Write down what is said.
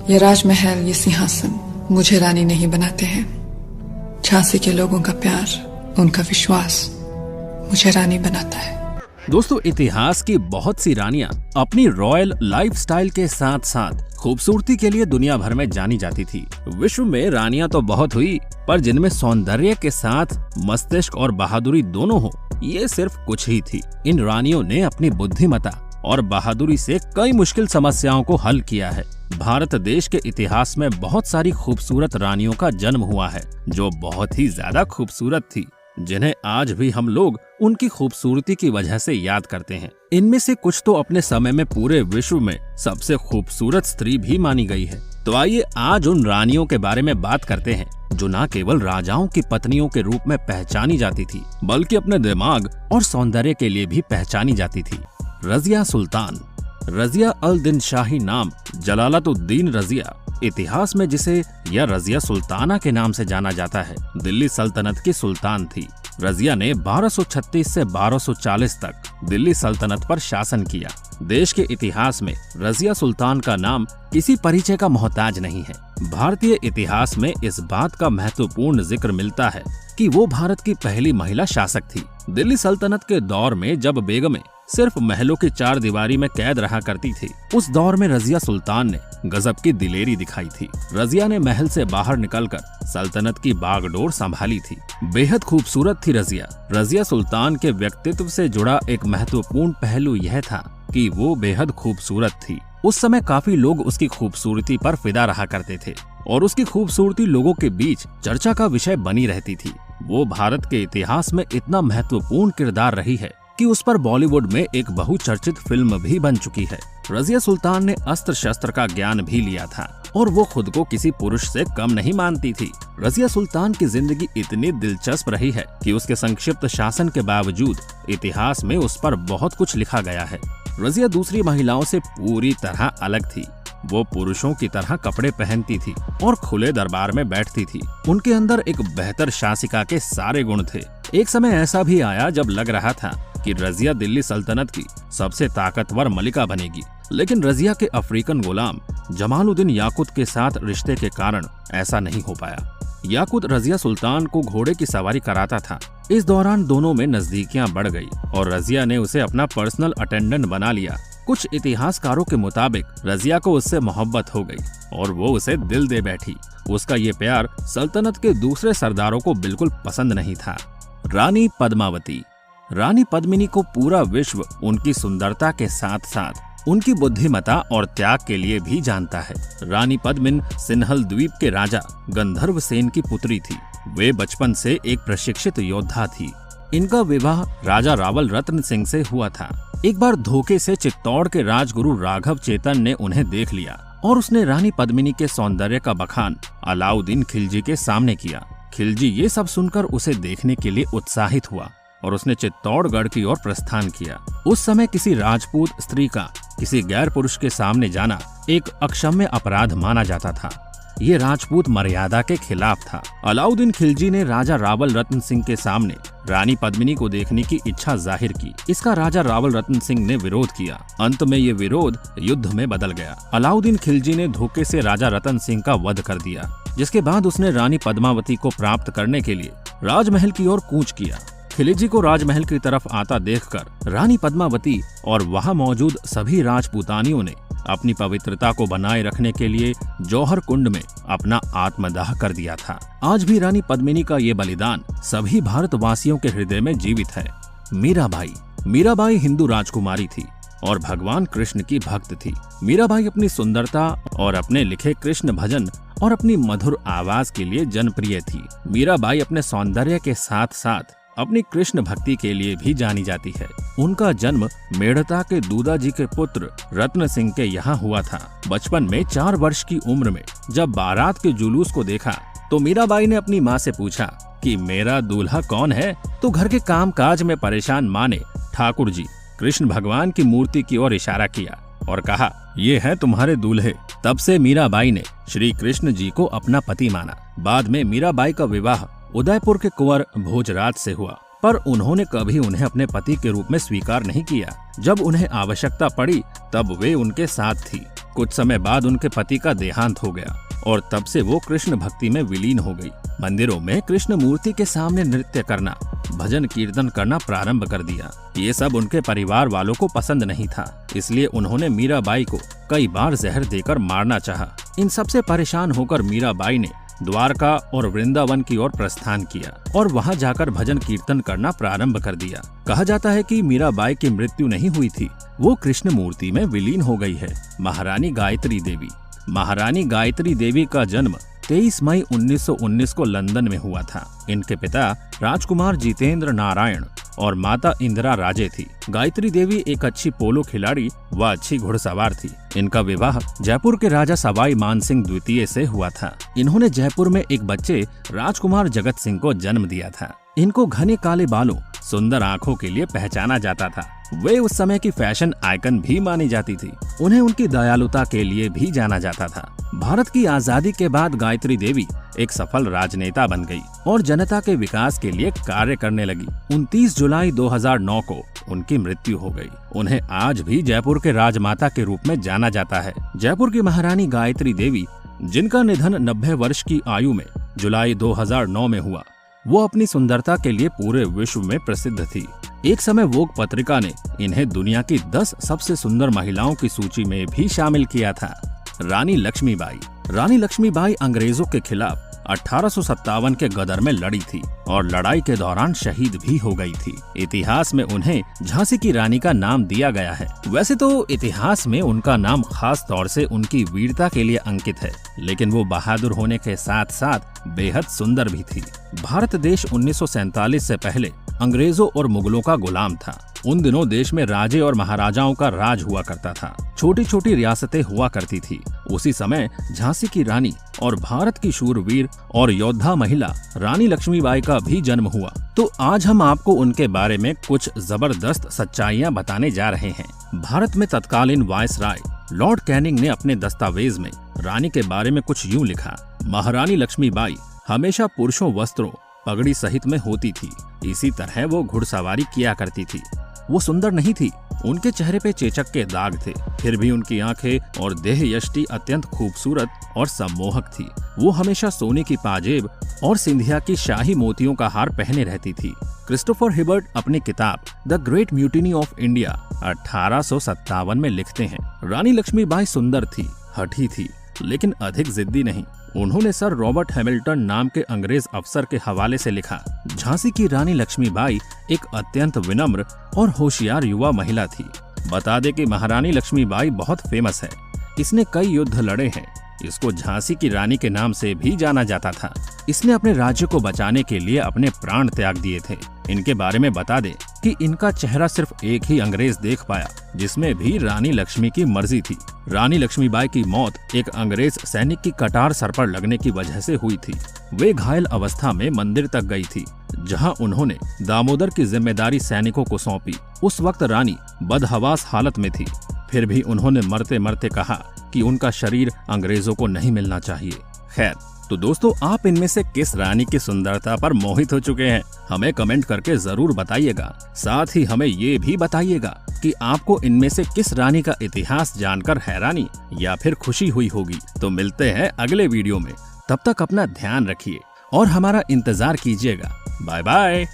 ये राजमहल, ये सिंहासन मुझे रानी नहीं बनाते हैं। झांसी के लोगों का प्यार, उनका विश्वास मुझे रानी बनाता है। दोस्तों, इतिहास की बहुत सी रानियां अपनी रॉयल लाइफस्टाइल के साथ साथ खूबसूरती के लिए दुनिया भर में जानी जाती थी। विश्व में रानियां तो बहुत हुई, पर जिनमें सौंदर्य के साथ मस्तिष्क और बहादुरी दोनों हो, ये सिर्फ कुछ ही थी। इन रानियों ने अपनी बुद्धिमता और बहादुरी से कई मुश्किल समस्याओं को हल किया है। भारत देश के इतिहास में बहुत सारी खूबसूरत रानियों का जन्म हुआ है, जो बहुत ही ज्यादा खूबसूरत थी, जिन्हें आज भी हम लोग उनकी खूबसूरती की वजह से याद करते हैं। इनमें से कुछ तो अपने समय में पूरे विश्व में सबसे खूबसूरत स्त्री भी मानी गई है। तो आइए आज उन रानियों के बारे में बात करते हैं, जो न केवल राजाओं की पत्नियों के रूप में पहचानी जाती थी, बल्कि अपने दिमाग और सौंदर्य के लिए भी पहचानी जाती थी। रजिया सुल्तान। रजिया अल दिन शाही नाम जलालतुद्दीन रजिया, इतिहास में जिसे या रजिया सुल्ताना के नाम से जाना जाता है, दिल्ली सल्तनत की सुल्तान थी। रजिया ने 1236 से 1240 तक दिल्ली सल्तनत पर शासन किया। देश के इतिहास में रजिया सुल्तान का नाम किसी परिचय का मोहताज नहीं है। भारतीय इतिहास में इस बात का महत्वपूर्ण जिक्र मिलता है कि वो भारत की पहली महिला शासक थी। दिल्ली सल्तनत के दौर में जब बेगमें सिर्फ महलों की चार दीवारी में कैद रहा करती थी, उस दौर में रजिया सुल्तान ने गजब की दिलेरी दिखाई थी। रजिया ने महल से बाहर निकलकर सल्तनत की बागडोर संभाली थी। बेहद खूबसूरत थी रजिया। रजिया सुल्तान के व्यक्तित्व से जुड़ा एक महत्वपूर्ण पहलू यह था कि वो बेहद खूबसूरत थी। उस समय काफी लोग उसकी खूबसूरती पर फिदा रहा करते थे और उसकी खूबसूरती लोगों के बीच चर्चा का विषय बनी रहती थी। वो भारत के इतिहास में इतना महत्वपूर्ण किरदार रही है कि उस पर बॉलीवुड में एक बहुचर्चित फिल्म भी बन चुकी है। रजिया सुल्तान ने अस्त्र शस्त्र का ज्ञान भी लिया था और वो खुद को किसी पुरुष से कम नहीं मानती थी। रजिया सुल्तान की जिंदगी इतनी दिलचस्प रही है कि उसके संक्षिप्त शासन के बावजूद इतिहास में उस पर बहुत कुछ लिखा गया है। रजिया दूसरी महिलाओं से पूरी तरह अलग थी। वो पुरुषों की तरह कपड़े पहनती थी और खुले दरबार में बैठती थी। उनके अंदर एक बेहतर शासिका के सारे गुण थे। एक समय ऐसा भी आया जब लग रहा था कि रजिया दिल्ली सल्तनत की सबसे ताकतवर मलिका बनेगी, लेकिन रजिया के अफ्रीकन गुलाम जमालुद्दीन याकुत के साथ रिश्ते के कारण ऐसा नहीं हो पाया। याकुत रजिया सुल्तान को घोड़े की सवारी कराता था। इस दौरान दोनों में नजदीकियां बढ़ गई और रजिया ने उसे अपना पर्सनल अटेंडेंट बना लिया। कुछ इतिहासकारों के मुताबिक रजिया को उससे मोहब्बत हो गई और वो उसे दिल दे बैठी। उसका ये प्यार सल्तनत के दूसरे सरदारों को बिल्कुल पसंद नहीं था। रानी पद्मावती। रानी पद्मिनी को पूरा विश्व उनकी सुंदरता के साथ साथ उनकी बुद्धिमता और त्याग के लिए भी जानता है। रानी पद्मिन सिन्हल द्वीप के राजा गंधर्व सेन की पुत्री थी। वे बचपन से एक प्रशिक्षित योद्धा थी। इनका विवाह राजा रावल रत्न सिंह से हुआ था। एक बार धोखे से चित्तौड़ के राजगुरु राघव चेतन ने उन्हें देख लिया और उसने रानी पद्मिनी के सौंदर्य का बखान अलाउद्दीन खिलजी के सामने किया। खिलजी ये सब सुनकर उसे देखने के लिए उत्साहित हुआ और उसने चित्तौड़गढ़ की ओर प्रस्थान किया। उस समय किसी राजपूत स्त्री का किसी गैर पुरुष के सामने जाना एक अक्षम्य अपराध माना जाता था। ये राजपूत मर्यादा के खिलाफ था। अलाउद्दीन खिलजी ने राजा रावल रत्न सिंह के सामने रानी पद्मिनी को देखने की इच्छा जाहिर की। इसका राजा रावल रत्न सिंह ने विरोध किया। अंत में ये विरोध युद्ध में बदल गया। अलाउद्दीन खिलजी ने धोखे से राजा रतन सिंह का वध कर दिया, जिसके बाद उसने रानी पद्मावती को प्राप्त करने के लिए राजमहल की ओर कूच किया। खिलजी को राजमहल की तरफ आता देखकर रानी पद्मावती और वहां मौजूद सभी राजपूतानियों ने अपनी पवित्रता को बनाए रखने के लिए जौहर कुंड में अपना आत्मदाह कर दिया था। आज भी रानी पद्मिनी का ये बलिदान सभी भारतवासियों के हृदय में जीवित है। मीराबाई। मीराबाई हिंदू राजकुमारी थी और भगवान कृष्ण की भक्त थी। मीराबाई अपनी सुंदरता और अपने लिखे कृष्ण भजन और अपनी मधुर आवाज के लिए जनप्रिय थी। मीराबाई अपने सौंदर्य के साथ साथ अपनी कृष्ण भक्ति के लिए भी जानी जाती है। उनका जन्म मेड़ता के दूदा जी के पुत्र रत्न सिंह के यहाँ हुआ था। बचपन में 4 वर्ष की उम्र में जब बारात के जुलूस को देखा तो मीराबाई ने अपनी माँ से पूछा कि मेरा दूल्हा कौन है। तो घर के काम काज में परेशान माँ ने ठाकुर जी कृष्ण भगवान की मूर्ति की ओर इशारा किया और कहा, ये है तुम्हारे दूल्हे। तब से मीराबाई ने श्री कृष्ण जी को अपना पति माना। बाद में मीराबाई का विवाह उदयपुर के कुंवर भोजराज से हुआ, पर उन्होंने कभी उन्हें अपने पति के रूप में स्वीकार नहीं किया। जब उन्हें आवश्यकता पड़ी तब वे उनके साथ थी। कुछ समय बाद उनके पति का देहांत हो गया और तब से वो कृष्ण भक्ति में विलीन हो गई। मंदिरों में कृष्ण मूर्ति के सामने नृत्य करना, भजन कीर्तन करना प्रारंभ कर दिया। ये सब उनके परिवार वालों को पसंद नहीं था, इसलिए उन्होंने मीराबाई को कई बार जहर देकर मारना चाहा। इन सबसे परेशान होकर मीराबाई ने द्वारका और वृंदावन की ओर प्रस्थान किया और वहां जाकर भजन कीर्तन करना प्रारंभ कर दिया। कहा जाता है कि मीराबाई की मृत्यु नहीं हुई थी, वो कृष्ण मूर्ति में विलीन हो गई है। महारानी गायत्री देवी। महारानी गायत्री देवी का जन्म 23 मई 1919 को लंदन में हुआ था। इनके पिता राजकुमार जितेंद्र नारायण और माता इंदिरा राजे थी। गायत्री देवी एक अच्छी पोलो खिलाड़ी व अच्छी घुड़सवार थी। इनका विवाह जयपुर के राजा सवाई मानसिंह द्वितीय से हुआ था। इन्होंने जयपुर में एक बच्चे राजकुमार जगत सिंह को जन्म दिया था। इनको घने काले बालों, सुंदर आंखों के लिए पहचाना जाता था। वे उस समय की फैशन आइकन भी मानी जाती थी। उन्हें उनकी दयालुता के लिए भी जाना जाता था। भारत की आजादी के बाद गायत्री देवी एक सफल राजनेता बन गई और जनता के विकास के लिए कार्य करने लगी। 29 जुलाई 2009 को उनकी मृत्यु हो गई। उन्हें आज भी जयपुर के राजमाता के रूप में जाना जाता है। जयपुर की महारानी गायत्री देवी, जिनका निधन 90 वर्ष की आयु में जुलाई 2009 में हुआ, वो अपनी सुंदरता के लिए पूरे विश्व में प्रसिद्ध थी। एक समय वोग पत्रिका ने इन्हें दुनिया की 10 सबसे सुंदर महिलाओं की सूची में भी शामिल किया था। रानी लक्ष्मीबाई। रानी लक्ष्मीबाई अंग्रेजों के खिलाफ 1857 के गदर में लड़ी थी और लड़ाई के दौरान शहीद भी हो गई थी। इतिहास में उन्हें झांसी की रानी का नाम दिया गया है। वैसे तो इतिहास में उनका नाम खास तौर से उनकी वीरता के लिए अंकित है, लेकिन वो बहादुर होने के साथ साथ बेहद सुंदर भी थी। भारत देश 1947 से पहले अंग्रेजों और मुगलों का गुलाम था। उन दिनों देश में राजे और महाराजाओं का राज हुआ करता था। छोटी छोटी रियासतें हुआ करती थी। उसी समय झांसी की रानी और भारत की शूरवीर और योद्धा महिला रानी लक्ष्मीबाई का भी जन्म हुआ। तो आज हम आपको उनके बारे में कुछ जबरदस्त सच्चाइयां बताने जा रहे हैं। भारत में तत्कालीन वायसराय लॉर्ड कैनिंग ने अपने दस्तावेज में रानी के बारे में कुछ यूं लिखा: महारानी लक्ष्मीबाई हमेशा पुरुषों वस्त्रों, पगड़ी सहित में होती थी। इसी तरह वो घुड़सवारी किया करती थी। वो सुंदर नहीं थी, उनके चेहरे पे चेचक के दाग थे, फिर भी उनकी आंखें और देह यष्टि अत्यंत खूबसूरत और सम्मोहक थी। वो हमेशा सोने की पाजेब और सिंधिया की शाही मोतियों का हार पहने रहती थी। क्रिस्टोफर हिबर्ट अपनी किताब the great mutiny of India 1857 में लिखते हैं, रानी लक्ष्मीबाई सुंदर थी, हठी थी, लेकिन अधिक जिद्दी नहीं। उन्होंने सर रॉबर्ट हैमिल्टन नाम के अंग्रेज अफसर के हवाले से लिखा, झांसी की रानी लक्ष्मीबाई एक अत्यंत विनम्र और होशियार युवा महिला थी। बता दे कि महारानी लक्ष्मीबाई बहुत फेमस है। इसने कई युद्ध लड़े हैं। इसको झांसी की रानी के नाम से भी जाना जाता था। इसने अपने राज्य को बचाने के लिए अपने प्राण त्याग दिए थे। इनके बारे में बता दे कि इनका चेहरा सिर्फ एक ही अंग्रेज देख पाया, जिसमें भी रानी लक्ष्मी की मर्जी थी। रानी लक्ष्मीबाई की मौत एक अंग्रेज सैनिक की कटार सर पर लगने की वजह से हुई थी। वे घायल अवस्था में मंदिर तक गई थी, जहां उन्होंने दामोदर की जिम्मेदारी सैनिकों को सौंपी। उस वक्त रानी बदहवास हालत में थी, फिर भी उन्होंने मरते मरते कहा कि उनका शरीर अंग्रेजों को नहीं मिलना चाहिए। खैर, तो दोस्तों, आप इनमें से किस रानी की सुंदरता पर मोहित हो चुके हैं? हमें कमेंट करके जरूर बताइएगा। साथ ही हमें ये भी बताइएगा कि आपको इनमें से किस रानी का इतिहास जानकर हैरानी या फिर खुशी हुई होगी। तो मिलते हैं अगले वीडियो में। तब तक अपना ध्यान रखिए और हमारा इंतजार कीजिएगा। Bye bye.